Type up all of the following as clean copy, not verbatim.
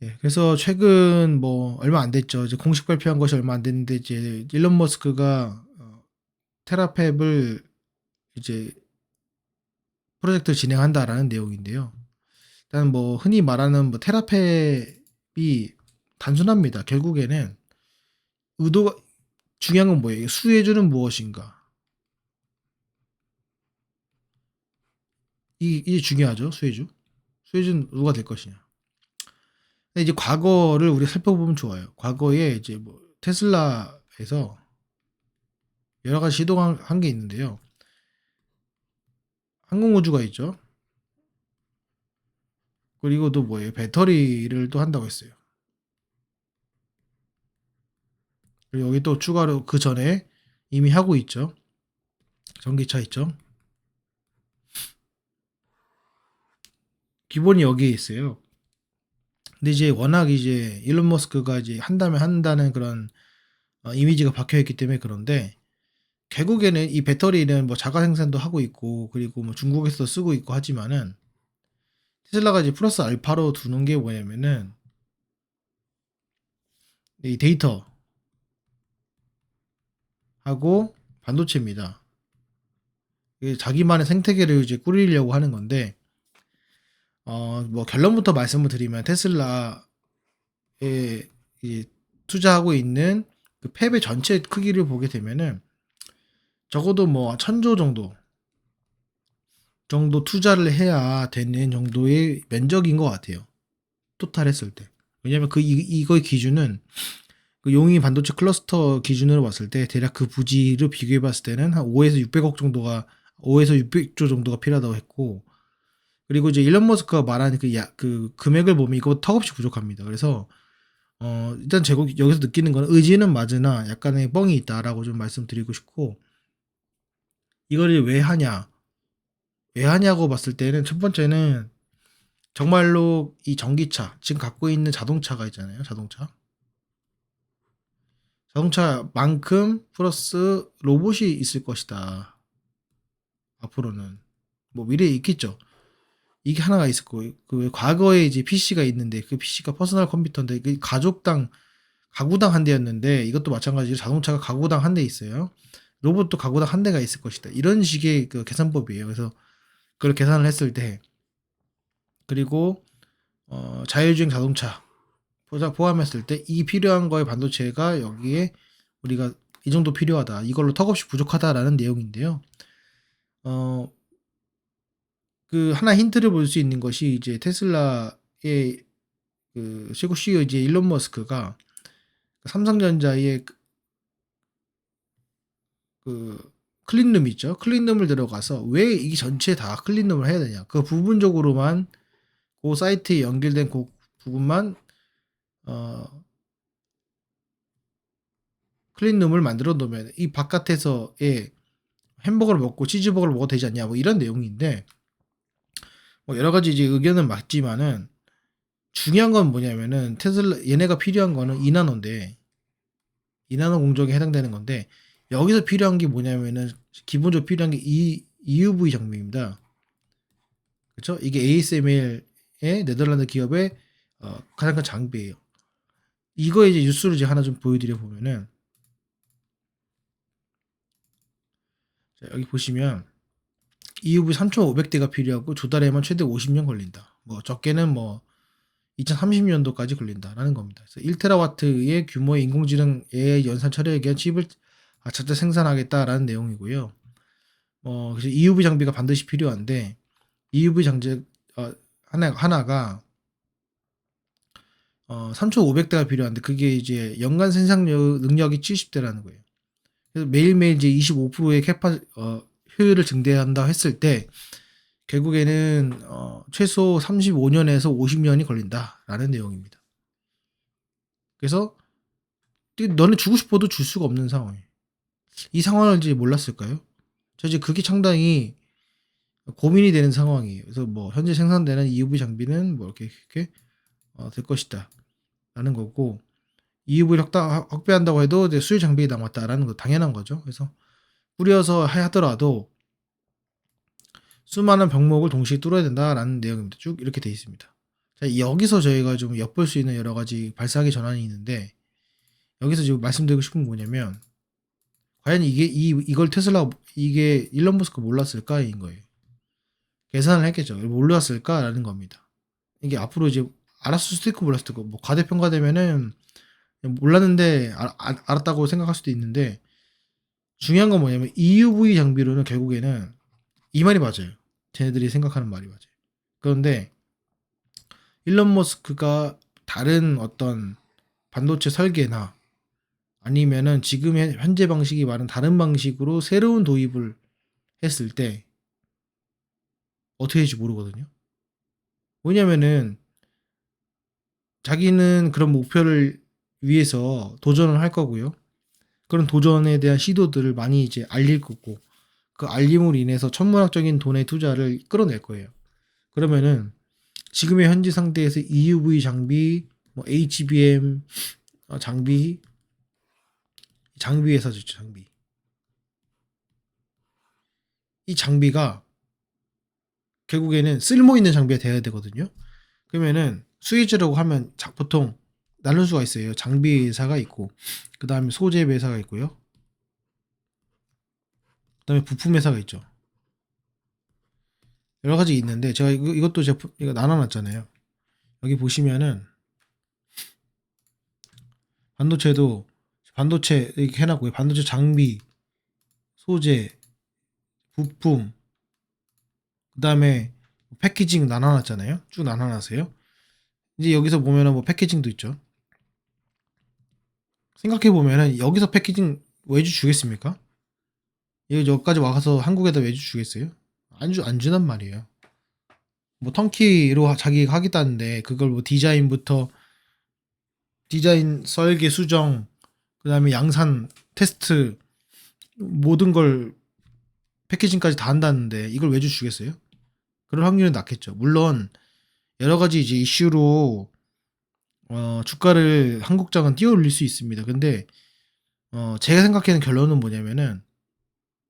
예, 그래서 최근 뭐 얼마 안 됐죠. 이제 공식 발표한 것이 얼마 안 됐는데 이제 일론 머스크가 테라팹을 이제 프로젝트를 진행한다라는 내용인데요. 일단 뭐 흔히 말하는 뭐 테라팹이 단순합니다. 결국에는 의도가 중요한 건 뭐예요? 수혜주는 무엇인가? 이게 중요하죠. 수혜주. 수혜주는 누가 될 것이냐? 근데 이제 과거를 우리가 살펴보면 좋아요. 과거에 이제 뭐 테슬라에서 여러 가지 시도한 게 있는데요. 항공우주가 있죠. 그리고 또 뭐예요? 배터리를 또 한다고 했어요. 그리고 여기 또 추가로 그 전에 이미 하고 있죠. 전기차 있죠. 기본이 여기에 있어요. 근데 이제 워낙 이제 일론 머스크가 이제 한다면 한다는 그런 이미지가 박혀 있기 때문에 그런데 결국에는 이 배터리는 뭐 자가 생산도 하고 있고 그리고 뭐 중국에서 쓰고 있고 하지만은 테슬라가 이제 플러스 알파로 두는 게 뭐냐면은 이 데이터하고 반도체입니다. 이게 자기만의 생태계를 이제 꾸리려고 하는 건데 뭐 결론부터 말씀을 드리면 테슬라에 이 투자하고 있는 그 팹의 전체 크기를 보게 되면은 적어도 뭐 천조 정도 투자를 해야 되는 정도의 면적인 것 같아요. 토탈 했을 때. 왜냐면 이거의 기준은 그 용의 반도체 클러스터 기준으로 봤을 때 대략 그 부지를 비교해 봤을 때는 한 5에서 600억 정도가 5에서 600조 정도가 필요하다고 했고 그리고 이제 일론 머스크가 말하는 그 금액을 보면 이거 턱없이 부족합니다. 그래서 일단 제가 여기서 느끼는 거는 의지는 맞으나 약간의 뻥이 있다라고 좀 말씀드리고 싶고 이거를 왜 하냐? 왜 하냐고 봤을 때는 첫 번째는 정말로 이 전기차 지금 갖고 있는 자동차가 있잖아요. 자동차만큼 플러스 로봇이 있을 것이다. 앞으로는 뭐 미래에 있겠죠. 이게 하나가 있을 거예요. 그 과거에 이제 PC가 있는데 그 PC가 퍼스널 컴퓨터인데 그 가구당 한 대였는데 이것도 마찬가지로 자동차가 가구당 한 대 있어요. 로봇도 가구당 한 대가 있을 것이다. 이런 식의 그 계산법이에요. 그래서 그걸 계산을 했을 때 그리고 자율주행 자동차 포함했을 때 이 필요한 거의 반도체가 여기에 우리가 이 정도 필요하다. 이걸로 턱없이 부족하다라는 내용인데요. 어, 그 하나 힌트를 볼 수 있는 것이 이제 테슬라의 그 최고 CEO 이제 일론 머스크가 삼성전자의 그 클린룸 있죠. 클린룸을 들어가서 왜 이 전체 다 클린룸을 해야 되냐. 그 부분적으로만 그 사이트에 연결된 그 부분만 어, 클린룸을 만들어 놓으면 이 바깥에서의 햄버거를 먹고 치즈버거를 먹어도 되지 않냐. 뭐 이런 내용인데 뭐 여러 가지 이제 의견은 맞지만은 중요한 건 뭐냐면은 테슬라 얘네가 필요한 거는 2나노인데 2나노 공정에 해당되는 건데 여기서 필요한 게 뭐냐면은 기본적으로 필요한 게 EUV 장비입니다. 그렇죠? 이게 ASML의 네덜란드 기업의 가장 큰 장비예요. 이거 이제 뉴스를 이제 하나 좀 보여드려 보면은 자, 여기 보시면 EUV 3,500대가 필요하고 조달에만 최대 50년 걸린다. 뭐 적게는 뭐 2030년도까지 걸린다라는 겁니다. 그래서 1테라와트의 규모의 인공지능 AI 연산 처리에 위한 칩을 차차 생산하겠다라는 내용이고요. 그래서 EUV 장비가 반드시 필요한데 EUV 장비 하나가 3,500대가 필요한데 그게 이제 연간 생산 능력이 70대라는 거예요. 그래서 매일매일 이제 25%의 효율을 증대한다 했을 때 결국에는 최소 35년에서 50년이 걸린다라는 내용입니다. 그래서 너네 주고 싶어도 줄 수가 없는 상황이에요. 이 상황을 이제 몰랐을까요? 저 이제 그게 상당히 고민이 되는 상황이에요. 그래서 뭐 현재 생산되는 EUV 장비는 뭐 이렇게 될 것이다 라는 거고 EUV를 확배한다고 해도 이제 수요 장비가 남았다라는 거 당연한 거죠. 그래서 뿌려서 하더라도 수많은 병목을 동시에 뚫어야 된다라는 내용입니다. 쭉 이렇게 돼 있습니다. 자, 여기서 저희가 좀 엿볼 수 있는 여러 가지 발상의 전환이 있는데, 여기서 지금 말씀드리고 싶은 게 뭐냐면, 과연 이걸 테슬라, 이게 일론 머스크 몰랐을까인 거예요. 계산을 했겠죠. 몰랐을까라는 겁니다. 이게 앞으로 이제 알았을 수도 있고 몰랐을 수도 있고, 뭐 과대평가되면은 몰랐는데 알았다고 생각할 수도 있는데, 중요한 건 뭐냐면 EUV 장비로는 결국에는 이 말이 맞아요. 쟤네들이 생각하는 말이 맞아요. 그런데 일론 머스크가 다른 어떤 반도체 설계나 아니면은 지금 현재 방식이 말은 다른 방식으로 새로운 도입을 했을 때 어떻게 될지 모르거든요. 왜냐면은 자기는 그런 목표를 위해서 도전을 할 거고요. 그런 도전에 대한 시도들을 많이 이제 알릴 거고, 그 알림으로 인해서 천문학적인 돈의 투자를 끌어낼 거예요. 그러면은 지금의 현지 상태에서 EUV 장비, 뭐 HBM 장비 회사죠, 장비. 이 장비가 결국에는 쓸모 있는 장비가 돼야 되거든요. 그러면은 수혜주라고 하면 보통 나눌 수가 있어요. 장비 회사가 있고, 그 다음에 소재 회사가 있고요. 그 다음에 부품 회사가 있죠. 여러 가지 있는데 제가 이것도 제품 이거 나눠놨잖아요. 여기 보시면은 반도체도 반도체 이렇게 해놨고요. 반도체 장비, 소재, 부품, 그 다음에 패키징 나눠놨잖아요. 쭉 나눠놨어요. 이제 여기서 보면은 뭐 패키징도 있죠. 생각해 보면은 여기서 패키징 외주 주겠습니까? 여기까지 와서 한국에다 외주 주겠어요? 안 주단 말이에요. 뭐 턴키로 자기가 하겠다는데 그걸 뭐 디자인, 설계, 수정, 그 다음에 양산, 테스트 모든 걸 패키징까지 다 한다는데 이걸 외주 주겠어요? 그럴 확률은 낮겠죠. 물론 여러 가지 이제 이슈로 주가를 한국장은 띄어 올릴 수 있습니다. 근데 제가 생각하는 결론은 뭐냐면은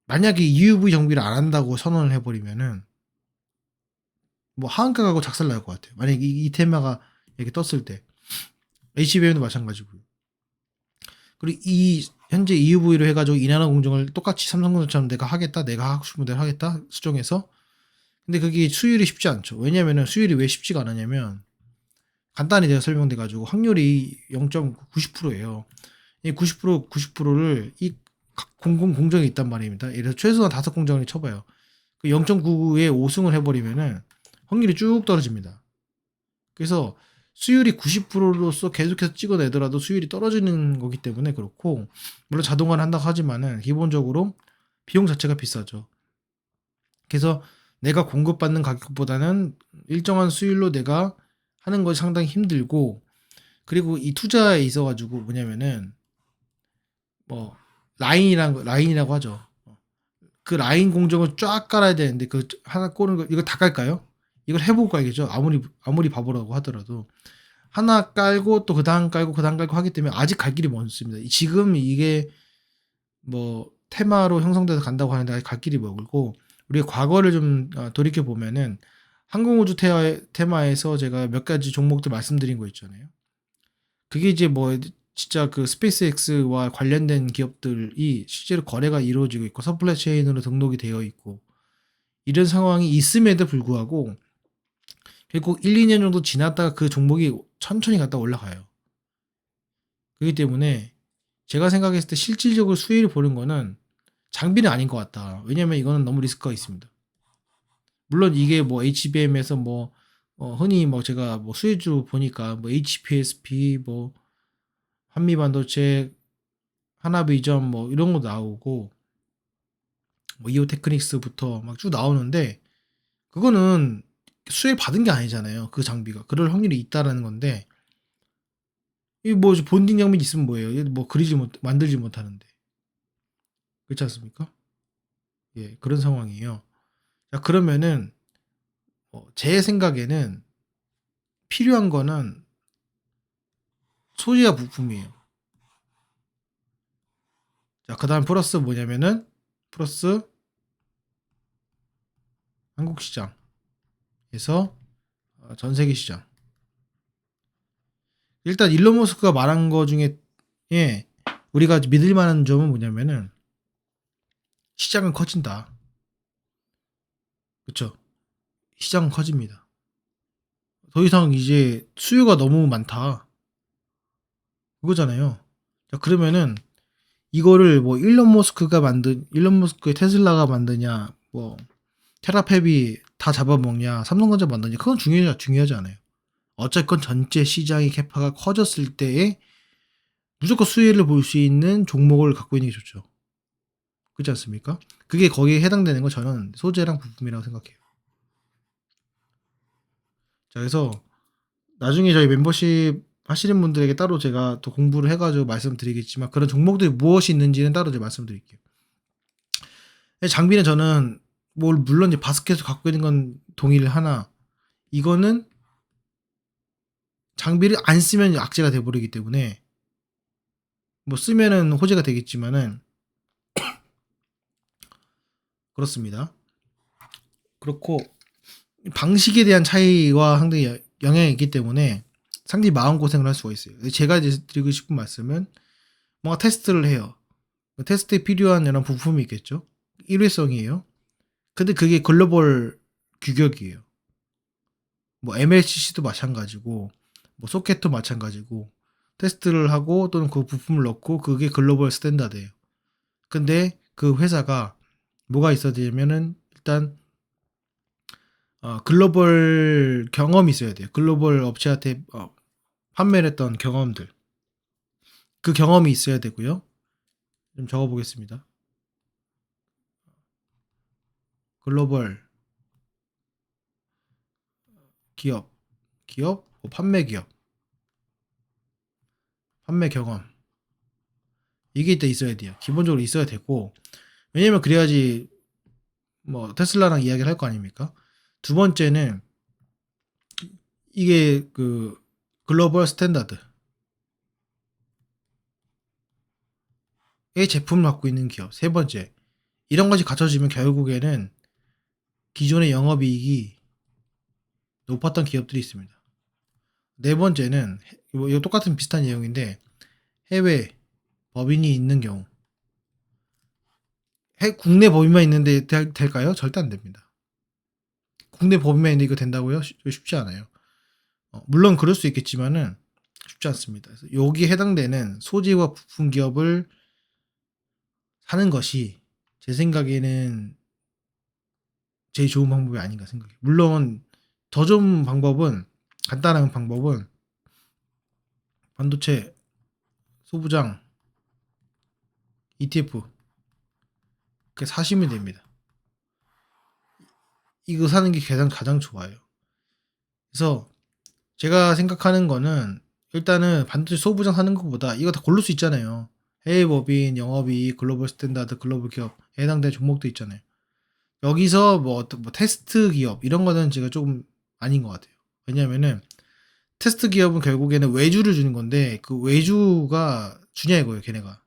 만약에 EUV 정비를 안 한다고 선언을 해버리면은 뭐 하한가 가고 작살 날 것 같아요. 만약에 이 테마가 이렇게 떴을 때 HBM도 마찬가지고요. 그리고 이 현재 EUV로 해가지고 인하나 공정을 똑같이 삼성전자처럼 내가 하겠다, 내가 하고 싶은 대로 하겠다 수정해서. 근데 그게 수율이 쉽지 않죠. 왜냐면은 수율이 왜 쉽지가 않았냐면 간단히 제가 설명돼 가지고 확률이 0.90%예요. 이 90%를 이 각 공정이 있단 말입니다. 예를 들어서 최소한 5공정을 쳐봐요. 그 0.99에 5승을 해버리면은 확률이 쭉 떨어집니다. 그래서 수율이 90%로서 계속해서 찍어내더라도 수율이 떨어지는 거기 때문에 그렇고, 물론 자동화를 한다고 하지만은 기본적으로 비용 자체가 비싸죠. 그래서 내가 공급받는 가격보다는 일정한 수율로 내가 하는 것이 상당히 힘들고, 그리고 이 투자에 있어 가지고 뭐냐면은 뭐 라인이라고 하죠. 그 라인 공정을 쫙 깔아야 되는데 그 하나 꼬는 거 이거 다 깔까요? 이걸 해보고 알겠죠. 아무리 바보라고 하더라도 하나 깔고 또 그 다음 깔고 그 다음 깔고 하기 때문에 아직 갈 길이 먼습니다. 지금 이게 뭐 테마로 형성돼서 간다고 하는데 아직 갈 길이 멀고, 우리가 과거를 좀 돌이켜 보면은 항공우주 테마에서 제가 몇 가지 종목들 말씀드린 거 있잖아요. 그게 이제 뭐 진짜 그 스페이스X와 관련된 기업들이 실제로 거래가 이루어지고 있고 서플라이 체인으로 등록이 되어 있고 이런 상황이 있음에도 불구하고 결국 1, 2년 정도 지났다가 그 종목이 천천히 갔다 올라가요. 그렇기 때문에 제가 생각했을 때 실질적으로 수혜를 보는 거는 장비는 아닌 것 같다. 왜냐면 이거는 너무 리스크가 있습니다. 물론 이게 뭐 HBM에서 뭐 흔히 뭐 제가 뭐 수혜주 보니까 뭐 HPSP 뭐 한미반도체 하나비전 뭐 이런 거 나오고 뭐 이오테크닉스부터 막 쭉 나오는데 그거는 수혜 받은 게 아니잖아요. 그 장비가 그럴 확률이 있다라는 건데 이 뭐 본딩 장비 있으면 뭐예요? 뭐 만들지 못하는데 그렇지 않습니까? 예, 그런 상황이에요. 자, 그러면은 제 생각에는 필요한 거는 소재와 부품이에요. 자, 그다음 플러스 뭐냐면은 플러스 한국 시장에서 전 세계 시장. 일단 일론 머스크가 말한 거 중에 예, 우리가 믿을 만한 점은 뭐냐면은 시장은 커진다. 그쵸? 시장은 커집니다. 더 이상 이제 수요가 너무 많다. 그거잖아요. 자, 그러면은 이거를 뭐 일론 머스크의 테슬라가 만드냐, 뭐 테라팹이 다 잡아먹냐, 삼성전자 만드냐, 그건 중요하지 않아요. 어쨌건 전체 시장의 캐파가 커졌을 때에 무조건 수혜를 볼 수 있는 종목을 갖고 있는 게 좋죠. 그렇지 않습니까? 그게 거기에 해당되는 거 저는 소재랑 부품이라고 생각해요. 자, 그래서 나중에 저희 멤버십 하시는 분들에게 따로 제가 또 공부를 해가지고 말씀드리겠지만 그런 종목들이 무엇이 있는지는 따로 제가 말씀드릴게요. 장비는 저는 뭘 물론 이제 바스켓을 갖고 있는 건 동의를 하나 이거는 장비를 안 쓰면 악재가 돼버리기 때문에 뭐 쓰면은 호재가 되겠지만은 그렇습니다. 그렇고 방식에 대한 차이와 상당히 영향이 있기 때문에 상당히 마음고생을 할 수가 있어요. 제가 이제 드리고 싶은 말씀은 뭔가 테스트를 해요. 테스트에 필요한 여러 부품이 있겠죠. 일회성이에요. 근데 그게 글로벌 규격이에요. 뭐 MLCC도 마찬가지고 뭐 소켓도 마찬가지고 테스트를 하고 또는 그 부품을 넣고 그게 글로벌 스탠다드예요. 근데 그 회사가 뭐가 있어야 되냐면은 일단 글로벌 경험이 있어야 돼요. 글로벌 업체한테 판매를 했던 경험들. 그 경험이 있어야 되고요. 좀 적어보겠습니다. 글로벌 기업, 판매 기업, 판매 경험. 이게 일단 있어야 돼요. 기본적으로 있어야 되고, 왜냐면 그래야지 뭐 테슬라랑 이야기를 할 거 아닙니까? 두 번째는 이게 그 글로벌 스탠다드의 제품을 갖고 있는 기업. 세 번째, 이런 것이 갖춰지면 결국에는 기존의 영업이익이 높았던 기업들이 있습니다. 네 번째는 이거 똑같은 비슷한 내용인데 해외 법인이 있는 경우. 국내 법인만 있는데 될까요? 절대 안 됩니다. 국내 법인만 있는데 이거 된다고요? 쉽지 않아요. 물론 그럴 수 있겠지만은 쉽지 않습니다. 그래서 여기에 해당되는 소재와 부품 기업을 사는 것이 제 생각에는 제일 좋은 방법이 아닌가 생각해요. 물론 더 좋은 방법은 간단한 방법은 반도체 소부장 ETF 그 사시면 됩니다. 이거 사는 게 가장 좋아요. 그래서 제가 생각하는 거는 일단은 반도체 소부장 사는 것보다 이거 다 고를 수 있잖아요. 해외 법인, 영업이익, 글로벌 스탠다드, 글로벌 기업에 해당되는 종목도 있잖아요. 여기서 뭐 어떤 뭐 테스트 기업 이런 거는 제가 조금 아닌 것 같아요. 왜냐면은 테스트 기업은 결국에는 외주를 주는 건데 그 외주가 주냐 이거예요, 걔네가.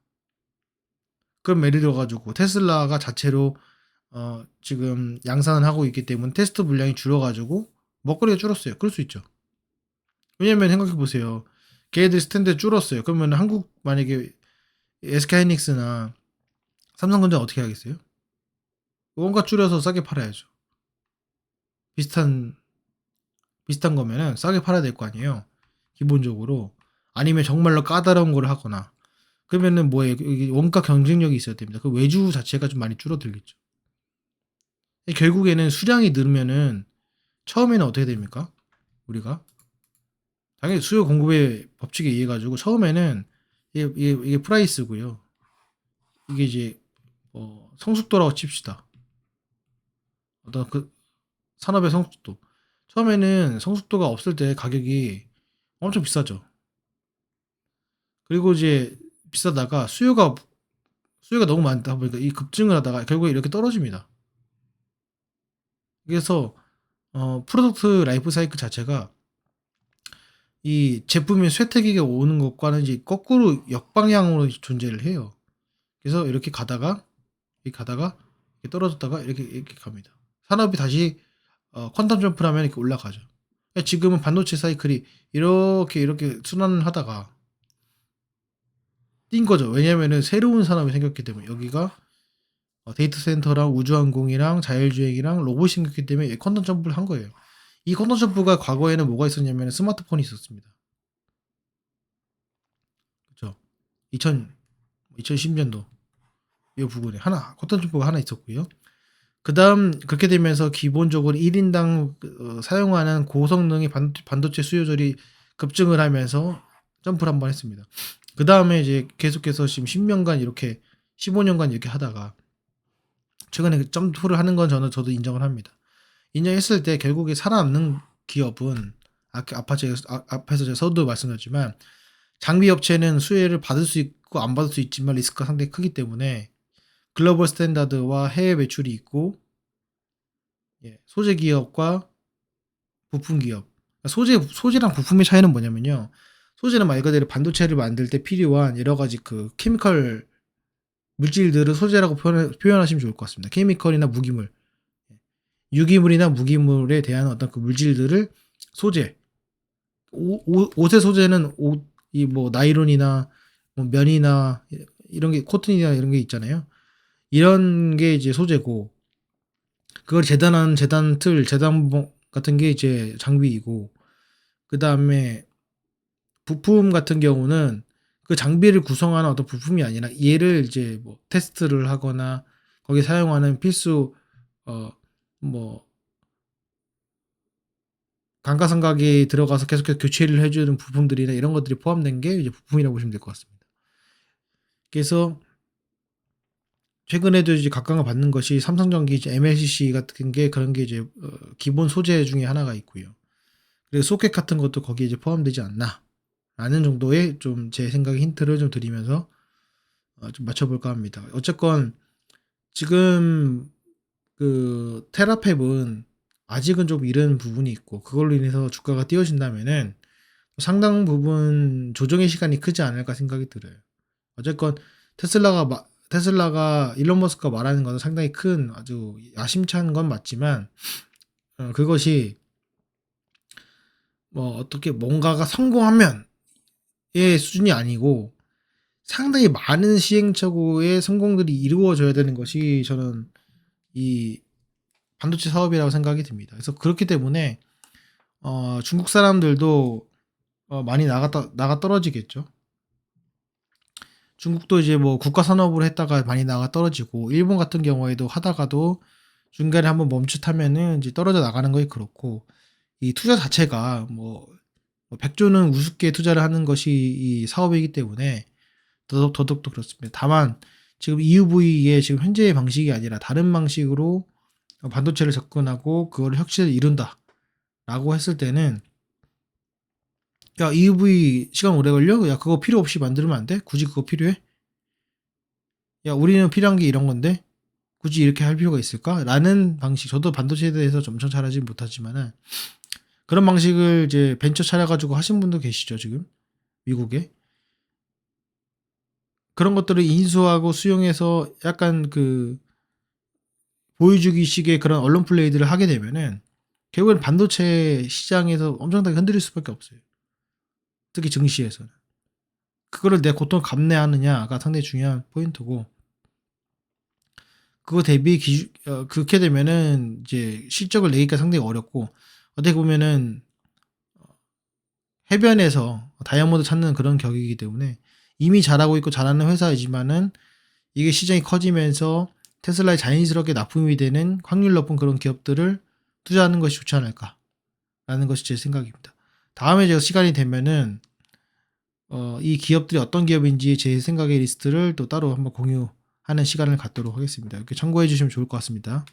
그럼 예를 들어 가지고 테슬라가 자체로 지금 양산을 하고 있기 때문에 테스트 물량이 줄어 가지고 먹거리가 줄었어요. 그럴 수 있죠. 왜냐면 생각해 보세요. 걔네들 스탠드 줄었어요. 그러면 한국 만약에 SK하이닉스나 삼성전자 어떻게 하겠어요? 뭔가 줄여서 싸게 팔아야죠. 비슷한 거면은 싸게 팔아야 될 거 아니에요. 기본적으로. 아니면 정말로 까다로운 걸 하거나. 그러면은 뭐예요? 여기 원가 경쟁력이 있어야 됩니다. 그 외주 자체가 좀 많이 줄어들겠죠. 결국에는 수량이 늘면은 처음에는 어떻게 됩니까? 우리가 당연히 수요 공급의 법칙에 의해 가지고 처음에는 이게 프라이스고요. 이게 이제 성숙도라고 칩시다. 어떤 그 산업의 성숙도. 처음에는 성숙도가 없을 때 가격이 엄청 비싸죠. 그리고 이제 비싸다가 수요가 너무 많다 보니까 이 급증을 하다가 결국에 이렇게 떨어집니다. 그래서 프로덕트 라이프 사이클 자체가 이 제품의 쇠퇴기가 오는 것과는 이제 거꾸로 역방향으로 존재를 해요. 그래서 이렇게 가다가 이렇게 떨어졌다가 이렇게 갑니다. 산업이 다시 퀀텀 점프를 하면 이렇게 올라가죠. 지금은 반도체 사이클이 이렇게 순환을 하다가 뛴 거죠. 왜냐면은 새로운 산업이 생겼기 때문에 여기가 데이터 센터랑 우주항공이랑 자율주행이랑 로봇이 생겼기 때문에 퀀텀 점프를 한 거예요. 이 퀀텀 점프가 과거에는 뭐가 있었냐면 스마트폰이 있었습니다. 그렇죠. 2010년도 이 부분에 하나 퀀텀 점프가 하나 있었고요. 그다음 그렇게 되면서 기본적으로 1인당 사용하는 고성능의 반도체 수요절이 급증을 하면서 점프를 한번 했습니다. 그다음에 이제 계속해서 지금 10년간 이렇게 15년간 이렇게 하다가 최근에 그 점프를 하는 건 저도 인정을 합니다. 인정했을 때 결국에 살아남는 기업은 앞에서 제가 서두에 말씀드렸지만 장비 업체는 수혜를 받을 수 있고 안 받을 수 있지만 리스크가 상당히 크기 때문에 글로벌 스탠다드와 해외 매출이 있고 소재 기업과 부품 기업. 소재랑 부품의 차이는 뭐냐면요. 소재는 말 그대로 반도체를 만들 때 필요한 여러 가지 그 케미컬 물질들을 소재라고 표현하시면 좋을 것 같습니다. 케미컬이나 무기물, 유기물이나 무기물에 대한 어떤 그 물질들을 소재. 옷의 소재는 이 뭐 나이론이나 뭐 면이나 이런 게 코튼이나 이런 게 있잖아요. 이런 게 이제 소재고 그걸 재단한 재단 같은 게 이제 장비이고 그다음에 부품 같은 경우는 그 장비를 구성하는 어떤 부품이 아니라 얘를 이제 뭐 테스트를 하거나 거기에 사용하는 필수 뭐 감가상각이 들어가서 계속해서 교체를 해주는 부품들이나 이런 것들이 포함된 게 이제 부품이라고 보시면 될 것 같습니다. 그래서 최근에도 이제 각광을 받는 것이 삼성전기 이제 MLCC 같은 게 그런 게 이제 기본 소재 중에 하나가 있고요. 그리고 소켓 같은 것도 거기에 이제 포함되지 않나 라는 정도의 좀 제 생각에 힌트를 좀 드리면서 좀 맞춰볼까 합니다. 어쨌건 지금 그 테라팹은 아직은 좀 이른 부분이 있고 그걸로 인해서 주가가 뛰어진다면은 상당 부분 조정의 시간이 크지 않을까 생각이 들어요. 어쨌건 테슬라가 일론 머스크가 말하는 것은 상당히 큰 아주 야심찬 건 맞지만 그것이 뭐 어떻게 뭔가가 성공하면의 수준이 아니고 상당히 많은 시행착오의 성공들이 이루어져야 되는 것이 저는 이 반도체 사업이라고 생각이 듭니다. 그래서 그렇기 때문에 중국 사람들도 많이 나가 떨어지겠죠. 중국도 이제 뭐 국가 산업으로 했다가 많이 나가 떨어지고 일본 같은 경우에도 하다가도 중간에 한번 멈칫하면은 이제 떨어져 나가는 거에 그렇고 이 투자 자체가 뭐 100조는 우습게 투자를 하는 것이 이 사업이기 때문에 더더욱더 그렇습니다. 다만 지금 EUV의 지금 현재의 방식이 아니라 다른 방식으로 반도체를 접근하고 그걸 혁신을 이룬다라고 했을 때는 야 EUV 시간 오래 걸려? 야 그거 필요 없이 만들면 안 돼? 굳이 그거 필요해? 야 우리는 필요한 게 이런 건데 굳이 이렇게 할 필요가 있을까? 라는 방식. 저도 반도체에 대해서 엄청 잘 알지 못하지만은 그런 방식을 이제 벤처 차려가지고 하신 분도 계시죠 지금 미국에. 그런 것들을 인수하고 수용해서 약간 그 보여주기식의 그런 언론 플레이들을 하게 되면은 결국엔 반도체 시장에서 엄청나게 흔들릴 수밖에 없어요. 특히 증시에서는. 그거를 내 고통을 감내하느냐가 상당히 중요한 포인트고 그거 대비 그렇게 되면은 이제 실적을 내기가 상당히 어렵고 어떻게 보면은 해변에서 다이아몬드 찾는 그런 격이기 때문에 이미 잘하고 있고 잘하는 회사이지만은 이게 시장이 커지면서 테슬라에 자연스럽게 납품이 되는 확률 높은 그런 기업들을 투자하는 것이 좋지 않을까라는 것이 제 생각입니다. 다음에 제가 시간이 되면은 이 기업들이 어떤 기업인지 제 생각의 리스트를 또 따로 한번 공유하는 시간을 갖도록 하겠습니다. 이렇게 참고해 주시면 좋을 것 같습니다.